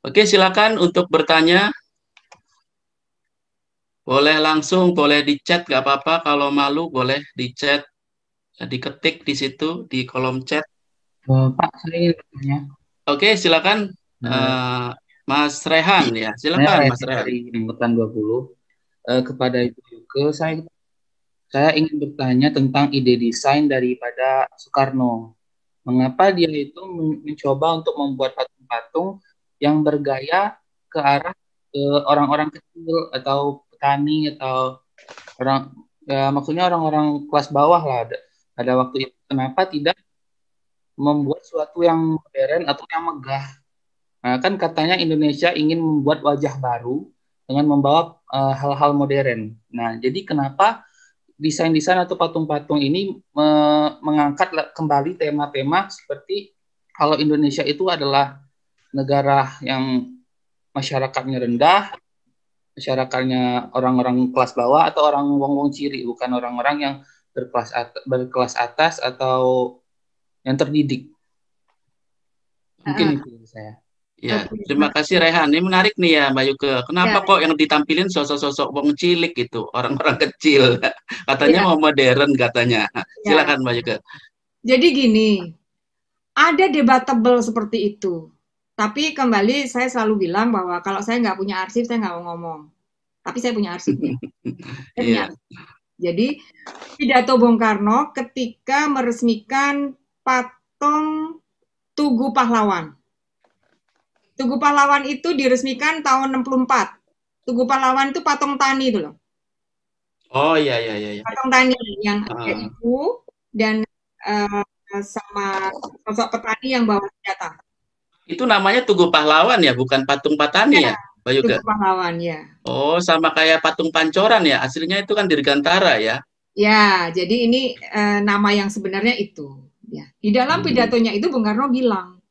Oke, silakan untuk bertanya. Boleh langsung, boleh di chat, nggak apa-apa. Kalau malu, boleh di chat, diketik di situ, di kolom chat. Pak, saya ingin bertanya. Oke, silakan. Eh, eh, Mas Rehan, ya. saya Silakan, Mas Reni Rehan. dari Angkatan 20. Kepada Ibu Yuke, saya ingin bertanya tentang ide desain daripada Soekarno. Mengapa dia itu mencoba untuk membuat patung-patung yang bergaya ke arah orang-orang kecil atau petani atau orang, ya, maksudnya orang-orang kelas bawah lah pada waktu itu. Kenapa tidak membuat sesuatu yang modern atau yang megah? Nah, kan katanya Indonesia ingin membuat wajah baru dengan membawa hal-hal modern. Nah, jadi kenapa desain-desain atau patung-patung ini mengangkat kembali tema-tema seperti kalau Indonesia itu adalah negara yang masyarakatnya rendah, masyarakatnya orang-orang kelas bawah atau orang wong-wong ciri, bukan orang-orang yang berkelas atas atau yang terdidik. Mungkin Ah, itu dari saya. Ya, oke, terima kasih makasih. Rehan. Ini menarik nih ya, Mbak Yuke. Kenapa Ya, kok yang ditampilin sosok-sosok wong cilik gitu, orang-orang kecil? Katanya ya, mau modern katanya. ya. Silakan Mbak Yuke. Jadi gini, ada debatable seperti itu. Tapi kembali saya selalu bilang bahwa kalau saya nggak punya arsip, saya nggak mau ngomong. Tapi saya punya arsipnya. Saya punya Iya. arsip. Jadi pidato Bung Karno ketika meresmikan patung Tugu Pahlawan. Tugu Pahlawan itu diresmikan tahun 64. Tugu Pahlawan itu patung tani itu loh. Oh iya iya iya, iya. Patung tani yang ada Ah, ibu dan uh, sama sosok petani yang bawa senjata. itu namanya Tugu Pahlawan ya, bukan patung Patani Ya, ya, Mbak Yuke? Tugu Pahlawan ya. Oh, sama kayak patung Pancoran ya. Aslinya itu kan Dirgantara ya. Ya, jadi ini nama yang sebenarnya itu. Ya. Di dalam Hmm. pidatonya itu Bung Karno bilang,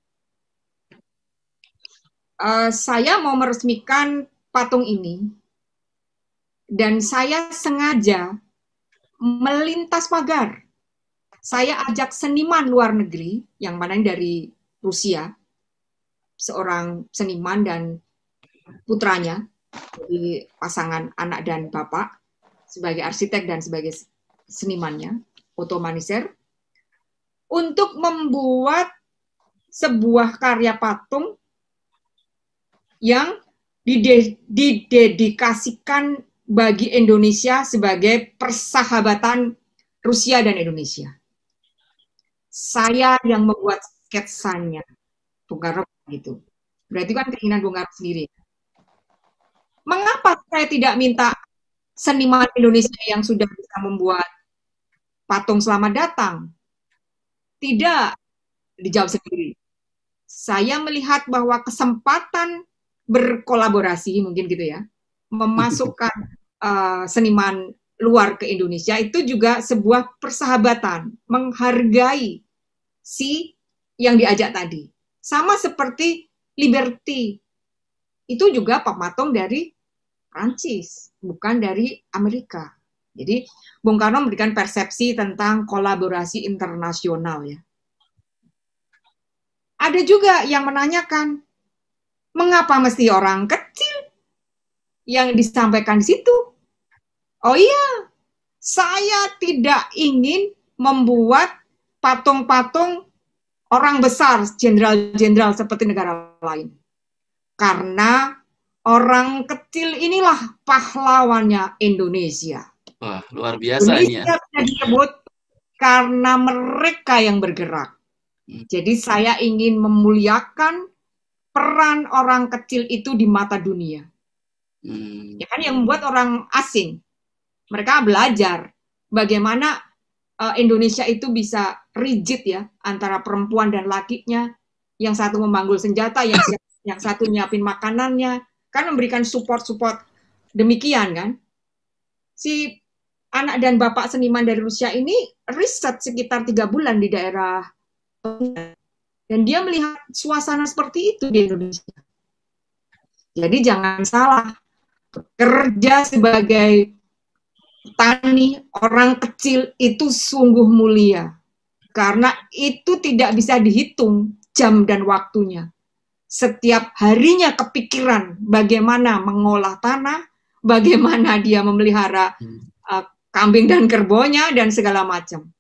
saya mau meresmikan patung ini dan saya sengaja melintas pagar. Saya ajak seniman luar negeri, yang mana dari Rusia, seorang seniman dan putranya, jadi pasangan anak dan bapak, sebagai arsitek dan sebagai senimannya, Otto Maniser, untuk membuat sebuah karya patung yang didedikasikan bagi Indonesia sebagai persahabatan Rusia dan Indonesia. Saya yang membuat sketsanya, Bung Karno gitu. Berarti kan keinginan Bung Karno sendiri. Mengapa saya tidak minta seniman Indonesia yang sudah bisa membuat patung selamat datang? Tidak, dijawab sendiri. Saya melihat bahwa kesempatan berkolaborasi, mungkin gitu ya, memasukkan seniman luar ke Indonesia itu juga sebuah persahabatan, menghargai si yang diajak tadi. Sama seperti Liberty, itu juga pematung dari Prancis, bukan dari Amerika. Jadi Bung Karno memberikan persepsi tentang kolaborasi internasional ya. Ada juga yang menanyakan, mengapa mesti orang kecil yang disampaikan di situ? Oh iya, saya tidak ingin membuat patung-patung orang besar, jenderal-jenderal seperti negara lain. Karena orang kecil inilah pahlawannya Indonesia. Wah, luar biasa ini ya. Indonesia bisa disebut karena mereka yang bergerak. Jadi saya ingin memuliakan peran orang kecil itu di mata dunia. Ya kan yang membuat orang asing. Mereka belajar bagaimana Indonesia itu bisa rigid ya antara perempuan dan lakinya. Yang satu memanggul senjata, yang satu nyiapin makanannya, kan memberikan support-support demikian kan. Si anak dan bapak seniman dari Rusia ini riset sekitar 3 bulan di daerah dan dia melihat suasana seperti itu di Indonesia. Jadi jangan salah, kerja sebagai petani orang kecil itu sungguh mulia karena itu tidak bisa dihitung jam dan waktunya. setiap harinya kepikiran bagaimana mengolah tanah, bagaimana dia memelihara kambing dan kerbonya dan segala macam.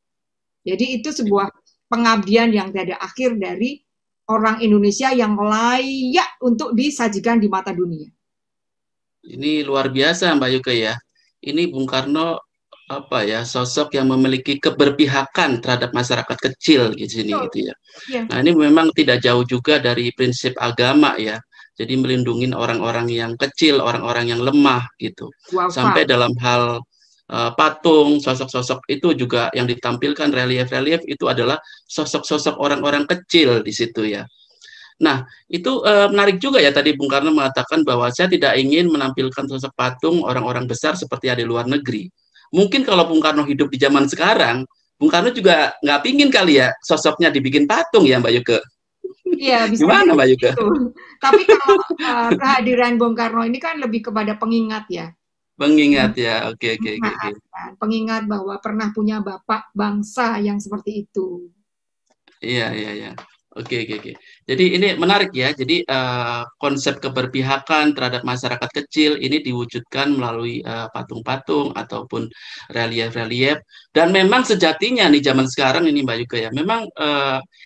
Jadi itu sebuah pengabdian yang tiada akhir dari orang Indonesia yang layak untuk disajikan di mata dunia. Ini luar biasa Mbak Yuke ya. Ini Bung Karno apa ya, sosok yang memiliki keberpihakan terhadap masyarakat kecil di sini gitu ya. Nah, ini memang tidak jauh juga dari prinsip agama ya. Jadi melindungi orang-orang yang kecil, orang-orang yang lemah gitu. Sampai dalam hal patung, sosok-sosok itu juga yang ditampilkan relief-relief itu adalah sosok-sosok orang-orang kecil di situ ya. Nah, itu menarik juga ya tadi Bung Karno mengatakan bahwa saya tidak ingin menampilkan sosok patung orang-orang besar seperti ada di luar negeri. Mungkin kalau Bung Karno hidup di zaman sekarang, Bung Karno juga nggak pingin kali ya sosoknya dibikin patung ya Mbak Yuke. Iya, bisa. Gimana Mbak Yuke? Tapi kalau kehadiran Bung Karno ini kan lebih kepada pengingat ya. Pengingat ya, oke. Pengingat bahwa pernah punya bapak bangsa yang seperti itu. Iya. Oke. Jadi ini menarik ya. Jadi konsep keberpihakan terhadap masyarakat kecil ini diwujudkan melalui patung-patung ataupun relief-relief. Dan memang sejatinya nih zaman sekarang ini Mbak Yuke ya, memang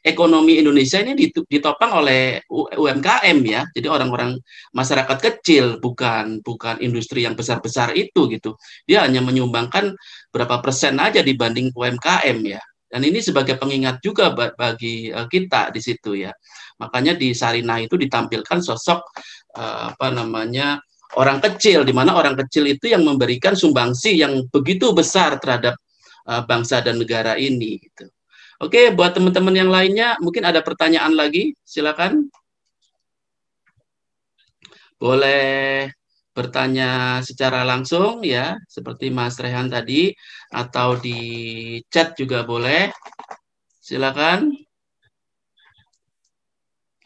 ekonomi Indonesia ini ditopang oleh UMKM ya. Jadi orang-orang masyarakat kecil, bukan industri yang besar-besar itu gitu. Dia hanya menyumbangkan berapa persen aja dibanding UMKM ya. Dan ini sebagai pengingat juga bagi kita di situ ya. Makanya di Sarinah itu ditampilkan sosok orang kecil, di mana orang kecil itu yang memberikan sumbangsi yang begitu besar terhadap bangsa dan negara ini. Gitu. Oke, buat teman-teman yang lainnya mungkin ada pertanyaan lagi, silakan. Boleh bertanya secara langsung ya, seperti Mas Rehan tadi, atau di chat juga boleh. Silakan.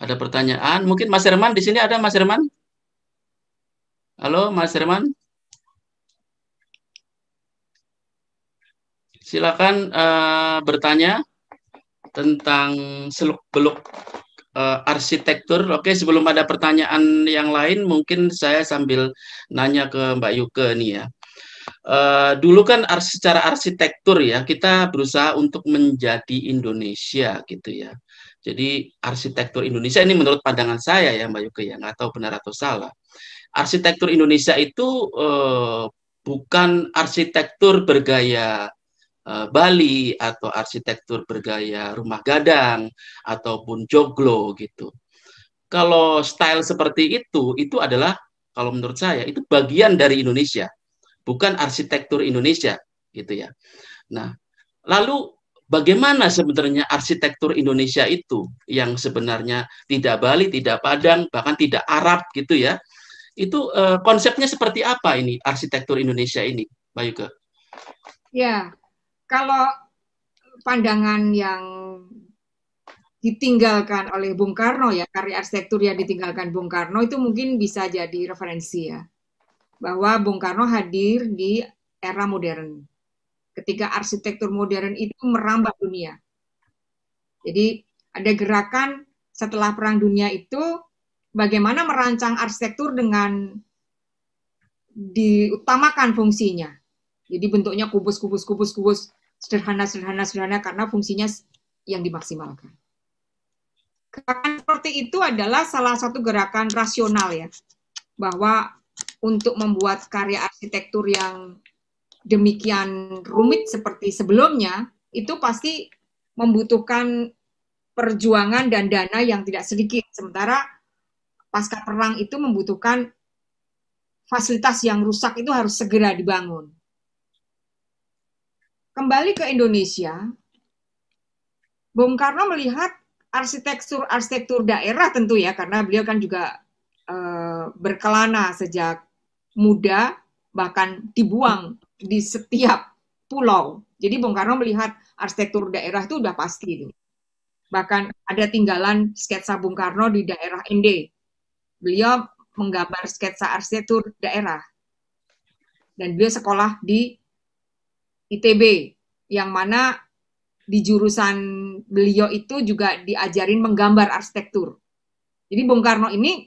Ada pertanyaan? Mungkin Mas Herman di sini ada Mas Herman? Halo Mas Herman? Silakan bertanya tentang seluk-beluk arsitektur. Oke, sebelum ada pertanyaan yang lain, mungkin saya sambil nanya ke Mbak Yuke nih ya. Dulu kan secara arsitektur ya, kita berusaha untuk menjadi Indonesia gitu ya. Jadi arsitektur Indonesia ini menurut pandangan saya ya Mbak Yuke ya, nggak tahu benar atau salah. Arsitektur Indonesia itu bukan arsitektur bergaya Bali atau arsitektur bergaya rumah gadang ataupun joglo gitu. Kalau style seperti itu adalah kalau menurut saya itu bagian dari Indonesia, bukan arsitektur Indonesia gitu ya. Nah, lalu bagaimana sebenarnya arsitektur Indonesia itu yang sebenarnya tidak Bali, tidak Padang, bahkan tidak Arab gitu ya. Itu konsepnya seperti apa ini arsitektur Indonesia ini, Mbak Yuke? Ya, kalau pandangan yang ditinggalkan oleh Bung Karno ya, karya arsitektur yang ditinggalkan Bung Karno itu mungkin bisa jadi referensi ya. Bahwa Bung Karno hadir di era modern. Ketika arsitektur modern itu merambah dunia. Jadi ada gerakan setelah Perang Dunia itu bagaimana merancang arsitektur dengan diutamakan fungsinya. Jadi bentuknya kubus, sederhana karena fungsinya yang dimaksimalkan. Gerakan seperti itu adalah salah satu gerakan rasional ya, bahwa untuk membuat karya arsitektur yang demikian rumit seperti sebelumnya itu pasti membutuhkan perjuangan dan dana yang tidak sedikit. Sementara pasca perang itu membutuhkan fasilitas yang rusak itu harus segera dibangun. Kembali ke Indonesia, Bung Karno melihat arsitektur daerah tentu ya, karena beliau kan juga berkelana sejak muda, bahkan dibuang di setiap pulau. Jadi Bung Karno melihat arsitektur daerah itu udah pasti. Bahkan ada tinggalan sketsa Bung Karno di daerah Ende. Beliau menggambar sketsa arsitektur daerah. Dan beliau sekolah di ITB, yang mana di jurusan beliau itu juga diajarin menggambar arsitektur. Jadi Bung Karno ini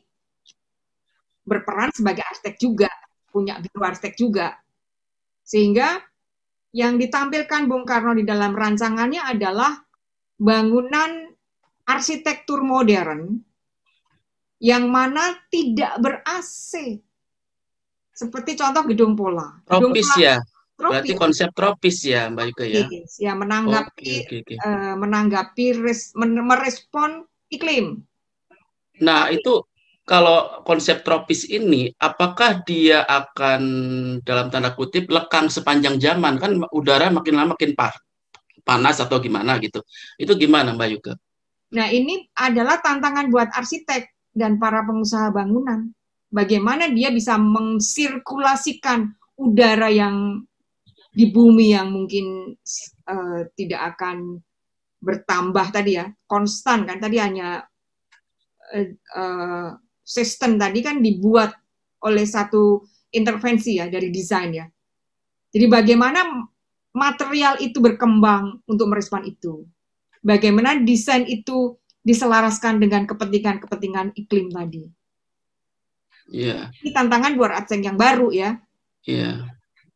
berperan sebagai arsitek juga, punya biro arsitek juga. Sehingga yang ditampilkan Bung Karno di dalam rancangannya adalah bangunan arsitektur modern yang mana tidak ber-AC. Seperti contoh Gedung Pola. Tropis ya? Berarti Tropis. konsep tropis ya, Mbak Yuke ya? Ya, menanggapi merespon iklim. Nah, itu kalau konsep tropis ini, apakah dia akan dalam tanda kutip lekang sepanjang zaman? Kan udara makin lama makin panas atau gimana gitu. Itu gimana Mbak Yuke? Nah, ini adalah tantangan buat arsitek dan para pengusaha bangunan. Bagaimana dia bisa mensirkulasikan udara yang di bumi yang mungkin tidak akan bertambah tadi ya, konstan kan, tadi hanya sistem tadi kan dibuat oleh satu intervensi ya dari desain ya. Jadi bagaimana material itu berkembang untuk merespon itu. Bagaimana desain itu diselaraskan dengan kepentingan-kepentingan iklim tadi. Iya. Ini tantangan buat arsitek yang baru ya. Iya.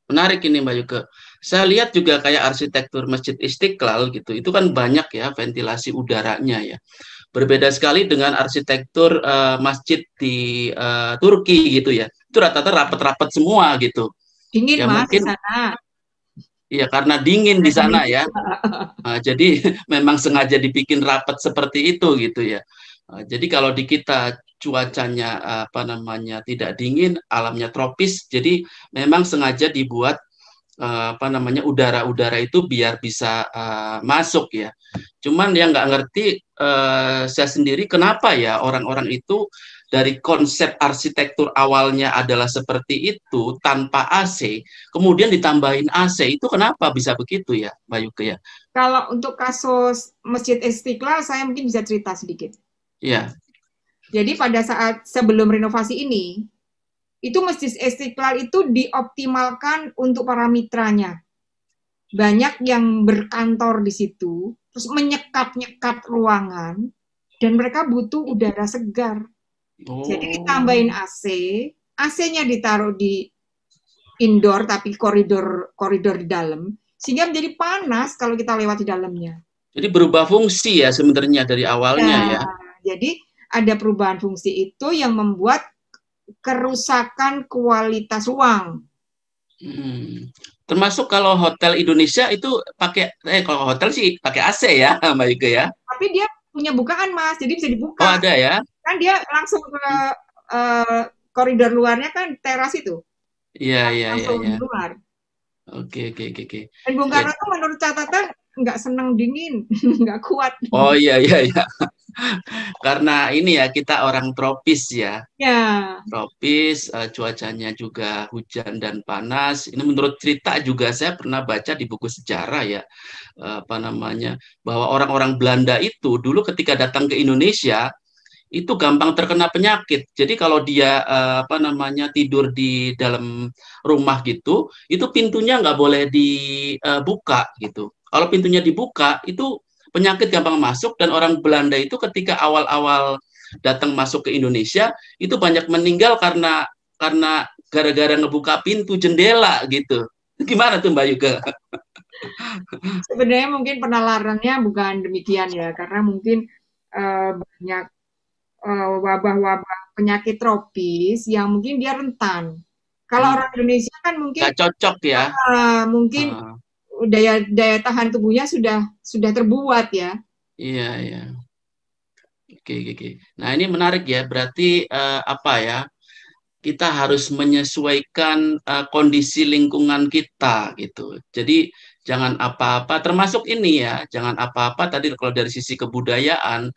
Menarik ini Mbak Yuke. Saya lihat juga kayak arsitektur Masjid Istiqlal gitu. Itu kan banyak ya ventilasi udaranya ya. Berbeda sekali dengan arsitektur masjid di Turki gitu ya. Itu rata-rata rapat-rapat semua gitu. Dingin ya, Mas mungkin, di sana. Iya, karena dingin di sana ya. Jadi memang sengaja dibikin rapat seperti itu gitu ya. Jadi kalau di kita cuacanya tidak dingin, alamnya tropis, jadi memang sengaja dibuat udara-udara itu biar bisa masuk ya. Cuman yang nggak ngerti saya sendiri kenapa ya orang-orang itu dari konsep arsitektur awalnya adalah seperti itu tanpa AC, kemudian ditambahin AC, itu kenapa bisa begitu ya, Mbak Yuke ya? Kalau untuk kasus Masjid Istiqlal, saya mungkin bisa cerita sedikit. Iya. Jadi pada saat sebelum renovasi ini, itu Masjid Istiqlal itu dioptimalkan untuk para mitranya. Banyak yang berkantor di situ, terus menyekat-nyekat ruangan, dan mereka butuh udara segar. Jadi ditambahin AC, AC-nya ditaruh di indoor tapi koridor di dalam, sehingga menjadi panas kalau kita lewat di dalamnya. Jadi berubah fungsi ya sebenarnya dari awalnya ya. Jadi ada perubahan fungsi itu yang membuat kerusakan kualitas ruang. Termasuk kalau hotel Indonesia itu pakai, kalau hotel sih pakai AC ya, Mbak Yuke ya. Tapi dia punya bukaan Mas, jadi bisa dibuka. Oh ada ya? Kan dia langsung ke koridor luarnya kan teras itu. Iya. Langsung di luar. Oke. Dan Bung Karno itu menurut catatan nggak senang dingin, nggak kuat. Oh iya. Karena ini ya kita orang tropis ya. Ya. Tropis, cuacanya juga hujan dan panas. Ini menurut cerita juga saya pernah baca di buku sejarah ya, bahwa orang-orang Belanda itu dulu ketika datang ke Indonesia itu gampang terkena penyakit. Jadi kalau dia tidur di dalam rumah gitu, itu pintunya nggak boleh dibuka gitu. Kalau pintunya dibuka, itu penyakit gampang masuk, dan orang Belanda itu ketika awal-awal datang masuk ke Indonesia, itu banyak meninggal karena gara-gara ngebuka pintu jendela gitu. Gimana tuh Mbak Yuke? Sebenarnya mungkin penalarannya bukan demikian ya, karena mungkin banyak wabah-wabah penyakit tropis yang mungkin dia rentan. Kalau orang Indonesia kan mungkin nggak cocok ya. Mungkin daya tahan tubuhnya sudah terbuat ya. Iya. Oke. Nah ini menarik ya. Berarti kita harus menyesuaikan kondisi lingkungan kita gitu. Jadi jangan apa-apa, termasuk ini ya, jangan apa-apa tadi kalau dari sisi kebudayaan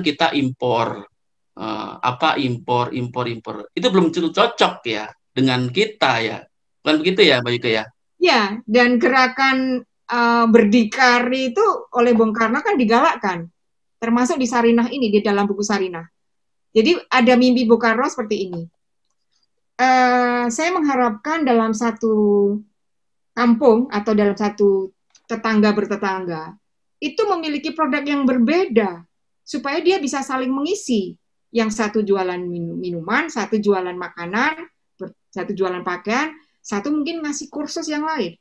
kita impor. Impor. Itu belum cocok ya dengan kita ya. Bukan begitu ya, Mbak Yuke ya? Ya, dan gerakan berdikari itu oleh Bung Karno kan digalakkan. Termasuk di Sarinah ini, di dalam buku Sarinah. Jadi ada mimpi Bung Karno seperti ini. Saya mengharapkan dalam satu kampung atau dalam satu tetangga bertetangga itu memiliki produk yang berbeda supaya dia bisa saling mengisi. Yang satu jualan minuman, satu jualan makanan, satu jualan pakaian, satu mungkin ngasih kursus yang lain.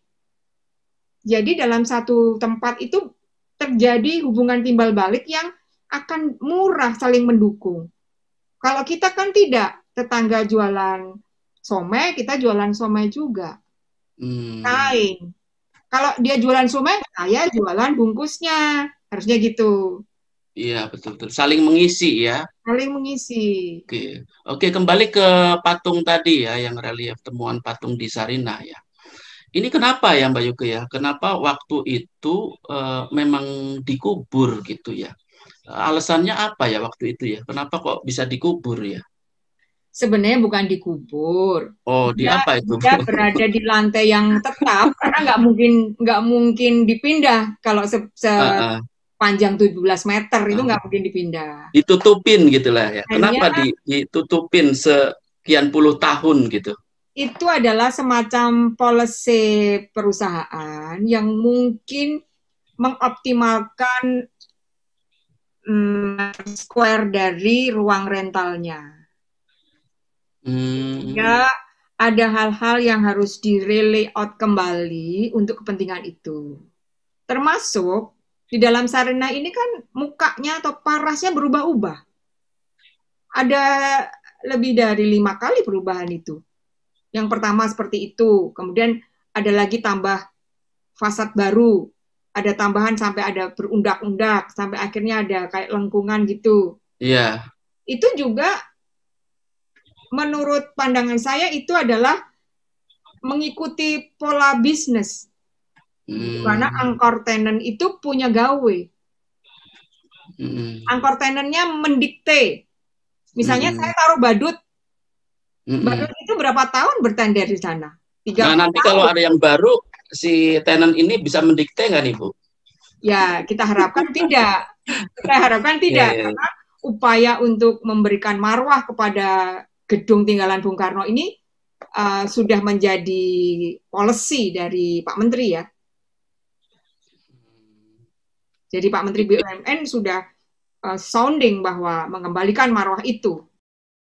Jadi dalam satu tempat itu terjadi hubungan timbal balik yang akan murah, saling mendukung. Kalau kita kan tidak, tetangga jualan somai, kita jualan somai juga. Saing. Kalau dia jualan somai, saya jualan bungkusnya. Harusnya gitu. Iya, betul-betul. Saling mengisi ya. Saling mengisi. Oke, kembali ke patung tadi ya, yang relief temuan patung di Sarinah ya. Ini kenapa ya Mbak Yuke ya? Kenapa waktu itu memang dikubur gitu ya? Alasannya apa ya waktu itu ya? Kenapa kok bisa dikubur ya? Sebenarnya bukan dikubur. Oh, di apa itu? Dia berada di lantai yang tetap karena nggak mungkin dipindah kalau panjang 17 meter itu nggak mungkin dipindah. Ditutupin gitulah ya. Kenapa ditutupin sekian puluh tahun gitu? Itu adalah semacam policy perusahaan yang mungkin mengoptimalkan square dari ruang rentalnya. Ya, ada hal-hal yang harus di-layout kembali untuk kepentingan itu. Termasuk di dalam Sarinah ini kan mukanya atau parasnya berubah-ubah. Ada lebih dari 5 kali perubahan itu. Yang pertama seperti itu, kemudian ada lagi tambah fasad baru, ada tambahan sampai ada berundak-undak, sampai akhirnya ada kayak lengkungan gitu. Iya. Itu juga menurut pandangan saya itu adalah mengikuti pola bisnis. Karena anchor tenant itu punya gawe. Anchor tenantnya mendikte. Misalnya saya taruh badut. Badut itu berapa tahun bertender di sana? 3 nah, nanti tahun. Kalau ada yang baru, si tenant ini bisa mendikte nggak nih, Bu? Ya, kita harapkan tidak. Kita harapkan tidak. Karena upaya untuk memberikan marwah kepada gedung tinggalan Bung Karno ini sudah menjadi policy dari Pak Menteri ya. Jadi Pak Menteri BUMN sudah sounding bahwa mengembalikan marwah itu.